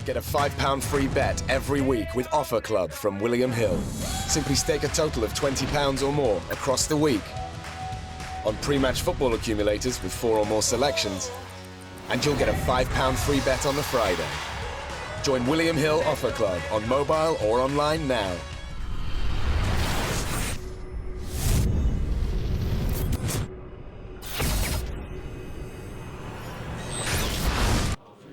Get a £5 free bet every week with Offer Club from William Hill. Simply stake a total of £20 or more across the week on pre-match football accumulators with 4 or more selections, and you'll get a £5 free bet on the Friday. Join William Hill Offer Club on mobile or online now.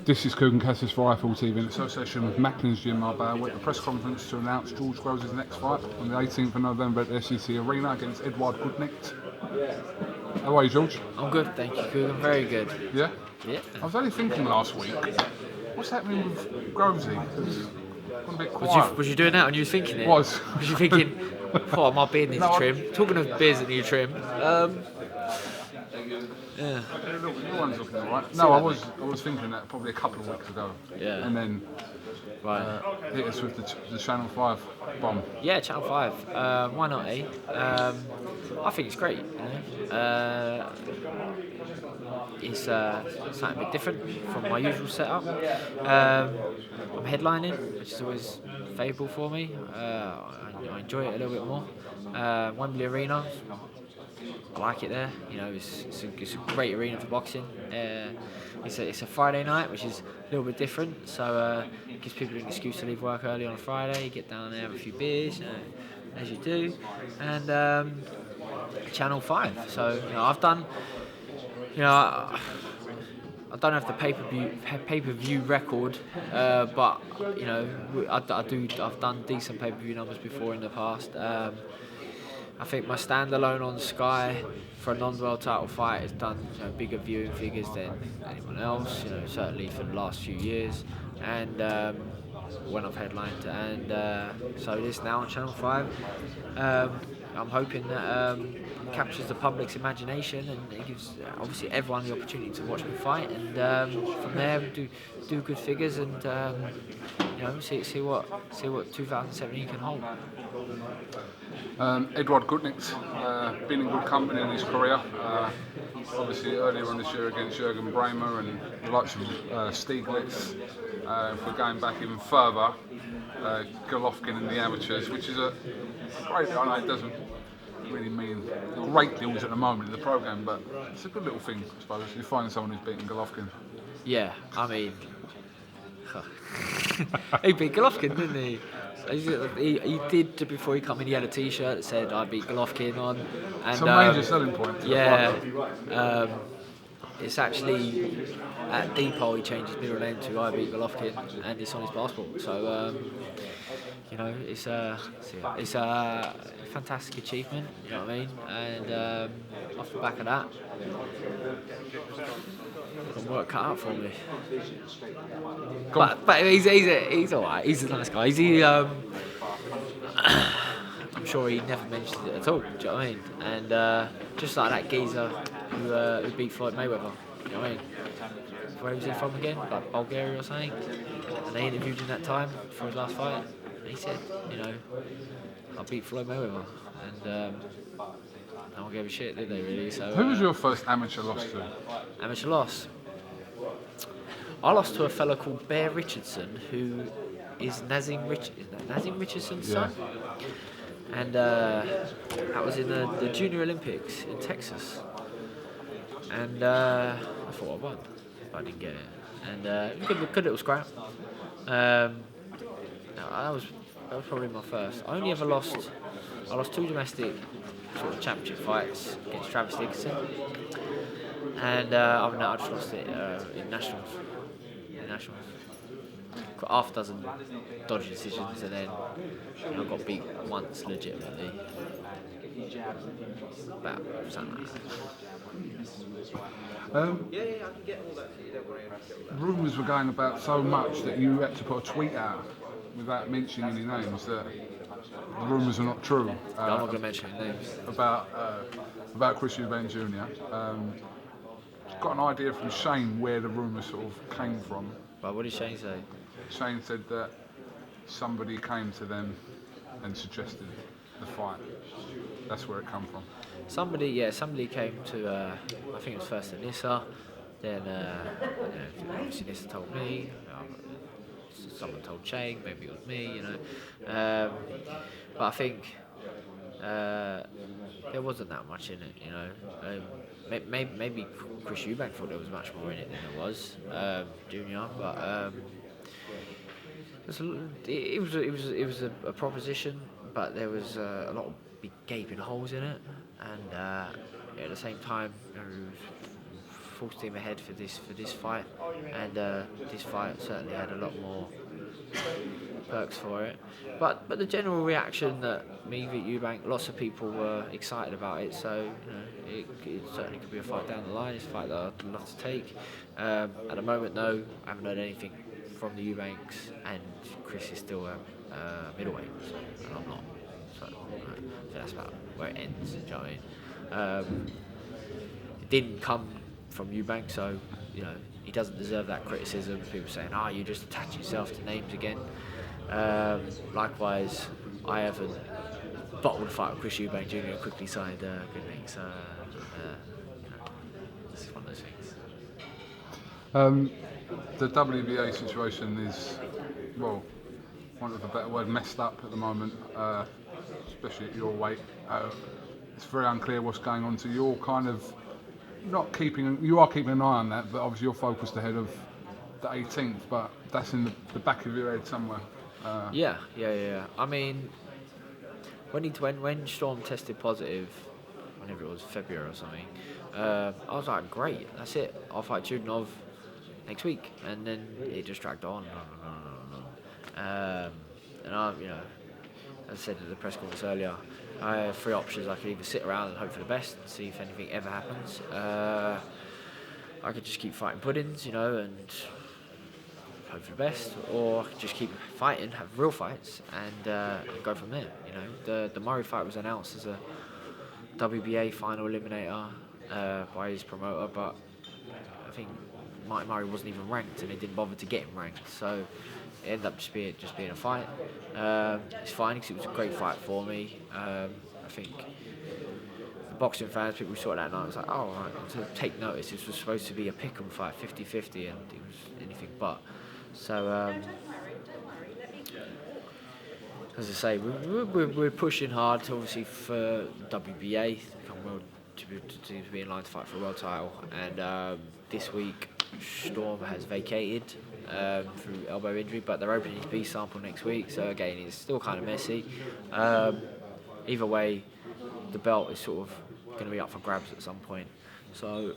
This is Cougar Cassius for Rifle TV in association with Macklin's Gym Marbella. We're at the press conference to announce George Groves' next fight on the 18th of November at the SEC Arena against EDUARD GUTKNECHT. How are you, George? I'm good, thank you, Cougar. I'm very good. Yeah? Yeah. I was only thinking last week, what's happening with Grovesy? It's gone a bit quiet. Was you doing that when you were thinking it? Was you thinking, oh, my beard needs a trim? Talking of beards that need a trim, yeah. Your one's looking alright. No, I was thinking that probably a couple of weeks ago. Yeah. And then hit us with the Channel 5 bomb. Yeah, Channel 5. Why not, eh? I think it's great. You know? It's something a bit different from my usual setup. I'm headlining, which is always favourable for me. I enjoy it a little bit more. Wembley Arena. I like it there. You know, it's a great arena for boxing. It's a Friday night, which is a little bit different. So it gives people an excuse to leave work early on a Friday, get down there, have a few beers, you know, as you do. And Channel 5. So you know, I've done. You know, I don't have the pay-per-view record, but you know, I've done decent pay-per-view numbers before in the past. I think my standalone on Sky for a non-world title fight has done bigger viewing figures than anyone else. You know, certainly for the last few years, and when I've headlined, and so it is now on Channel 5. I'm hoping that it captures the public's imagination and it gives obviously everyone the opportunity to watch me fight, and from there do good figures and you know see what 2017 can hold. EDUARD GUTKNECHT, been in good company in his career. Obviously earlier on this year against Jürgen Bremer and the likes of Stieglitz. If we're going back even further, Golovkin in the amateurs, which is a great, I know it doesn't really mean great deals at the moment in the programme, but it's a good little thing, I suppose. You find someone who's beaten Golovkin. Yeah, I mean, he beat Golovkin, didn't he? He did before he came in. He had a T-shirt that said "I beat Golovkin" on. And, it's a major selling point. Yeah, it's actually at Depot he changed his middle name to "I beat Golovkin" and it's on his passport. So you know, it's a fantastic achievement. You know what I mean? And off the back of that, got work cut out for me. But he's alright. He's a nice guy. I'm sure he never mentioned it at all. Do you know what I mean? And just like that geezer who beat Floyd Mayweather. You know what I mean? Where was he from again? Like Bulgaria or something? And they interviewed him that time for his last fight. And he said, you know, I beat Floyd Mayweather. And no one gave a shit, did they really? So who was your first amateur loss to? Amateur loss? I lost to a fellow called Bear Richardson, who is Nazim Richardson's son. And that was in the Junior Olympics in Texas. And I thought I won, but I didn't get it. And good little scrap. That was probably my first. I only ever lost. I lost 2 domestic sort of championship fights against Travis Dickinson, and other than that, I just lost it in nationals. Got half a dozen dodgy decisions, and then I got beat once legitimately. About something like that. I can get all that. You don't worry, I can get all that. Rumours were going about so much that you had to put a tweet out without mentioning any names that the rumours are not true. I'm not going to mention any names. About Chris Eubank Jr. Got an idea from Shane where the rumours sort of came from. But what did Shane say? Shane said that somebody came to them and suggested the fight. That's where it come from. Somebody came to, I think it was first to Nissa, then obviously Nissa told me, someone told Chang, maybe it was me, you know. But I think there wasn't that much in it, you know. Maybe Chris Eubank thought there was much more in it than there was, Junior, but it was a proposition, but there was a lot of big gaping holes in it, and at the same time, you know, it was full steam ahead for this fight, and this fight certainly had a lot more perks for it. But the general reaction that me v Eubank, lots of people were excited about it, so you know, it certainly could be a fight down the line. It's a fight that I'd love to take. At the moment, though, I haven't heard anything from the Eubanks, and Chris is still a middleweight, and I'm not. So that's about where it ends. Do you know what I mean? It didn't come from Eubank, so you know he doesn't deserve that criticism. People saying, "Ah, you just attach yourself to names again." Likewise, I haven't bottled a fight with Chris Eubank Jr. and quickly signed GUTKNECHT. So you know, it's one of those things. The WBA situation is, well, want of a better word, messed up at the moment, especially at your weight. It's very unclear what's going on. So you're kind of you are keeping an eye on that, but obviously you're focused ahead of the 18th. But that's in the back of your head somewhere. Yeah. I mean, when Storm tested positive, whenever it was February or something, I was like, great, that's it. I'll fight Chudinov next week, and then it just dragged on. And I, you know, as I said at the press conference earlier, I have three options. I could either sit around and hope for the best, and see if anything ever happens. I could just keep fighting puddings, you know, and hope for the best, or I could just keep fighting, have real fights, and go from there. You know, the Murray fight was announced as a WBA final eliminator by his promoter, but I think Mike Murray wasn't even ranked, and they didn't bother to get him ranked, so it ended up just being a fight. It's fine because it was a great fight for me. I think the boxing fans, people who saw it that night, was like, oh, right, to take notice. This was supposed to be a pick-em fight, 50-50, and it was anything but. So, as I say, we're pushing hard, obviously, for WBA to be in line to fight for a world title. And this week, Storm has vacated through elbow injury, but they're opening his B sample next week. So again, it's still kind of messy. Either way, the belt is sort of going to be up for grabs at some point. So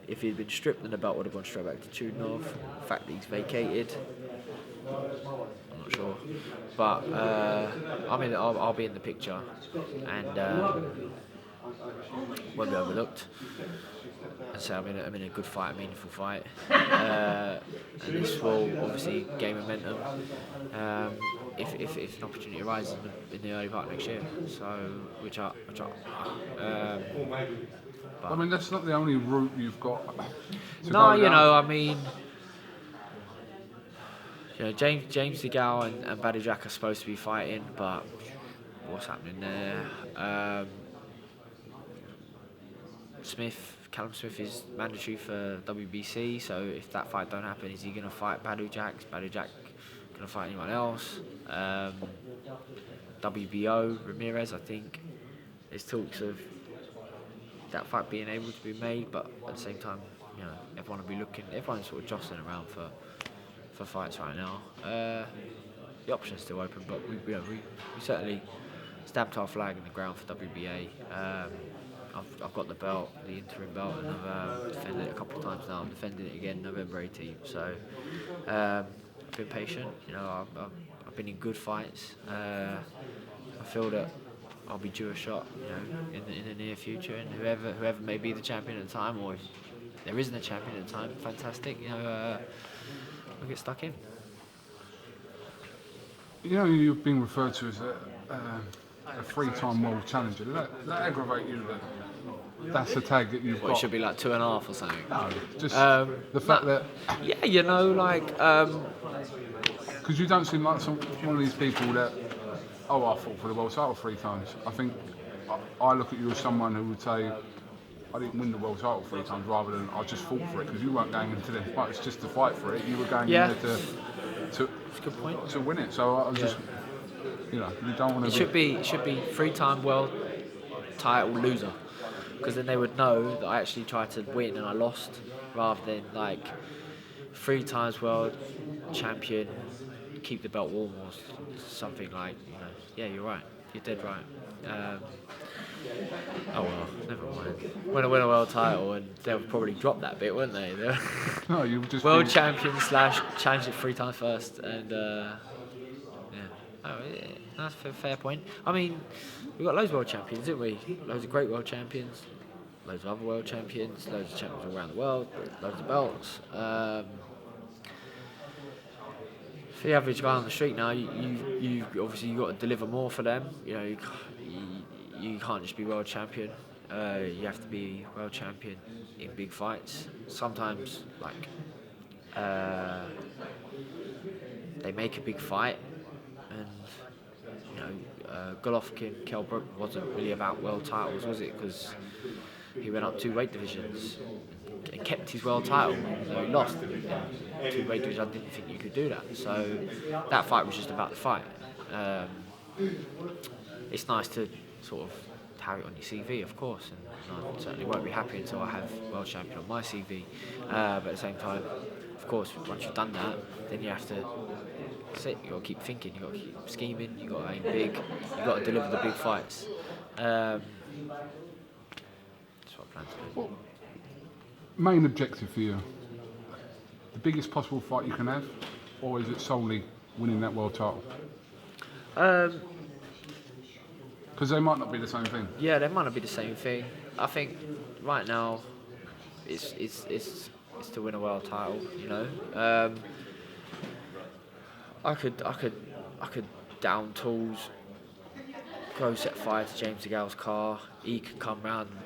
if he'd been stripped, then the belt would have gone straight back to Chudinov. The fact that he's vacated, I'm not sure. But I mean, I'll be in the picture, and won't be overlooked. And so I'm in a good fight, a meaningful fight, and this will obviously gain momentum if an opportunity arises in the early part of next year. So which I I mean, that's not the only route you've got. No, you know, I mean, you know, James DeGALE and Badou Jack are supposed to be fighting, but what's happening there? Callum Smith is mandatory for WBC, so if that fight don't happen, is he going to fight Badou Jack? Is Badou Jack going to fight anyone else? WBO, Ramirez, I think there's talks of that fight being able to be made, but at the same time, you know, everyone's sort of jostling around for fights right now. The option's still open, but we certainly stamped our flag in the ground for WBA. I've got the belt, the interim belt, and I've defended it a couple of times now. I'm defending it again November 18th. So I've been patient. You know, I've been in good fights. I feel that I'll be due a shot, you know, in the near future, and whoever may be the champion at the time, or if there isn't a champion at the time, fantastic. You know, we'll get stuck in. You know, you've been referred to as a three-time world challenger. Does that aggravate you that that's the tag that you've got? It should be like 2.5 or something. No, just the fact that... Yeah, you know, like... Because you don't seem like one of these people that, I fought for the world title 3 times. I think I look at you as someone who would say, I didn't win the world title 3 times, rather than I just fought for it, because you weren't going into the fight, it's just to fight for it. You were going in there That's a good point. to win it. So I was just, you know, you don't want to. It should be 3-time world title loser, because then they would know that I actually tried to win and I lost, rather than like 3 times world champion, keep the belt warm, or something like, you know. Yeah, you're right. You're dead right. Oh well, never mind. Win a world title, and they'll probably drop that bit, wouldn't they? No, you just world champion / challenged it 3 times first, and yeah. Oh, yeah, that's a fair point. I mean, we've got loads of world champions, haven't we? Loads of great world champions, loads of other world champions, loads of champions all around the world, loads of belts. For the average guy on the street now, you obviously got to deliver more for them. You know, you can't just be world champion. You have to be world champion in big fights. Sometimes, like, they make a big fight, and you know, Golovkin, Kell Brook wasn't really about world titles, was it? Because he went up 2 weight divisions and kept his world title, so he lost in 2 weight divisions. I didn't think you could do that. So that fight was just about the fight. It's nice to sort of have it on your CV, of course, and I certainly won't be happy until I have world champion on my CV. But at the same time, of course, once you've done that, then you have to sit. You got to keep thinking. You got to keep scheming. You got to aim big. You got to deliver the big fights. That's what I plan to do. Well, main objective for you, the biggest possible fight you can have, or is it solely winning that world title? Because they might not be the same thing. Yeah, they might not be the same thing. I think right now, it's to win a world title. You know, I could down tools, go set fire to James DeGale's car. He could come round and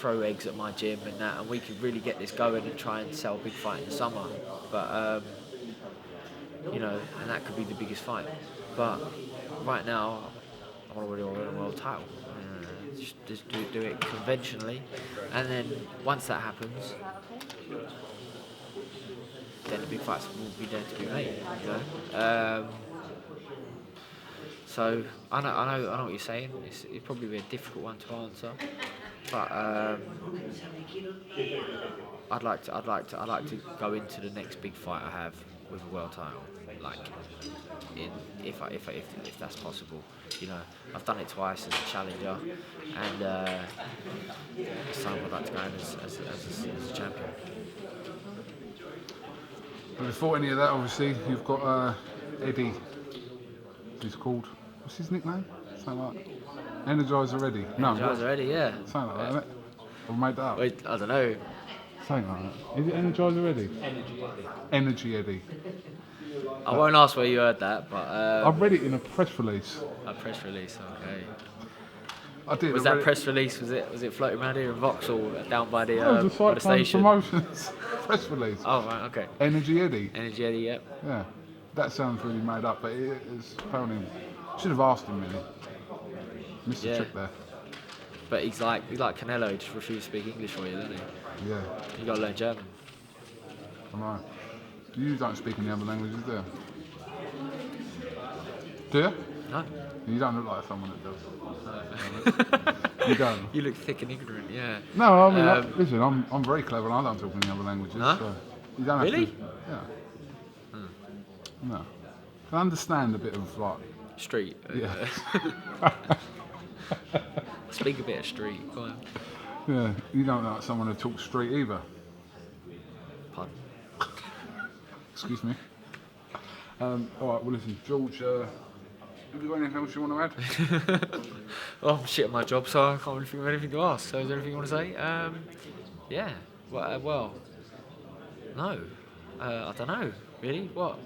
throw eggs at my gym and that, and we could really get this going and try and sell a big fight in the summer. But you know, and that could be the biggest fight. But right now, I want to win a world title. Just do it conventionally, and then once that happens, then the big fights will be there to be made. You know. So I know what you're saying. It'd probably be a difficult one to answer, but I'd like to go into the next big fight I have with a world title, like if that's possible. You know, I've done it twice as a challenger, and this time I'd like to go in as a champion. But before any of that, obviously, you've got Eddie. He's called. What's his nickname? Something like Energizer Eddie. No, Energizer Eddie, yeah. Something like that, isn't it? I've made that up. Wait, I don't know. Something like that. Is it Energizer Eddie? Energy Eddie. I won't ask where you heard that, but I've read it in a press release. a press release. Okay. I did. Was that press release? Was it floating around here in Vauxhall down by the It was a by the station? promotions press release. Oh right, okay. Energy Eddie. Energy Eddie, yep. Yeah, that sounds really made up, but it is apparently. Should have asked him really. Missed the trick there. But he's like Canelo. He just refused to speak English for you, doesn't he? Yeah. You got to learn German. I know. You don't speak any other languages, do you? Do you? No. You don't look like someone that does. You don't. You look thick and ignorant, yeah. No, I mean, listen, I'm very clever and I don't talk any other languages. Huh? So you don't Really? have to. Yeah. No. I understand a bit of like. Street. Yeah. Speak a bit of street. Go on. Yeah. You don't look like someone who talks street either. Pardon. Excuse me. All right. Well, listen, George. Have you got anything else you want to add? Well, I'm shit at my job, so I can't really think of anything to ask. So is there anything you want to say? Yeah. Well, no. I don't know. Really? What?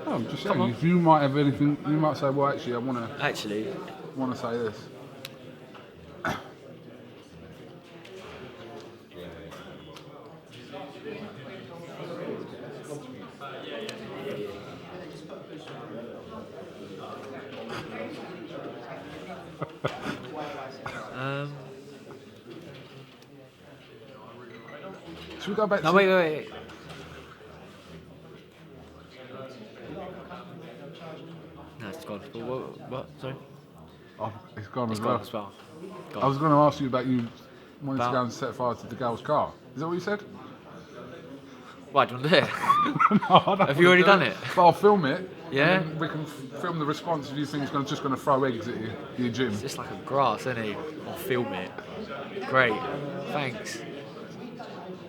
No, I'm just saying, if you might have anything, you might say, well, actually, I want to say this. Should we go back No, to... wait. gone. But what? Sorry? Oh, it's gone It's as gone well. as well. I was going to ask you about you wanting to About- go and set fire to DeGale's car. Is that what you said? Why, do you want to do it? No, I don't Have you wanna already do done it? But I'll film it. Yeah? And then we can film the response if you think he's just going to throw eggs at your gym. It's just like a grass, isn't it? I'll film it. Great. Thanks.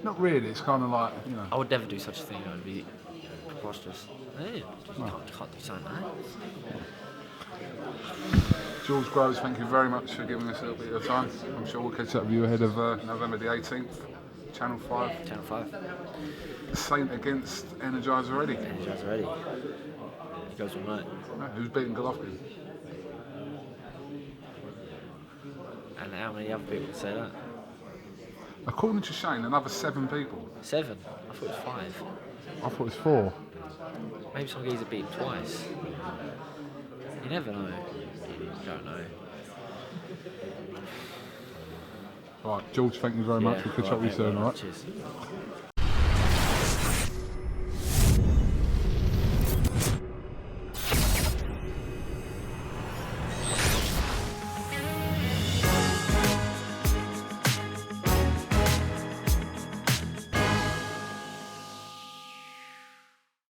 Not really. It's kind of like, you know. I would never do such a thing. That would be preposterous. Hey, you can't do something like that. George Groves, thank you very much for giving us a little bit of your time. I'm sure we'll catch up with you ahead of November the 18th, Channel 5. Channel 5. Saint against Energizer already. Energizer ready. He goes all night. Who's beating Golovkin? And how many other people say that? According to Shane, another 7 people. 7. I thought it was 5. I thought it was 4. Maybe some geezer beat him twice. You never know. You don't know. Right, George, thank you very much. We'll catch up with you soon, alright? Cheers.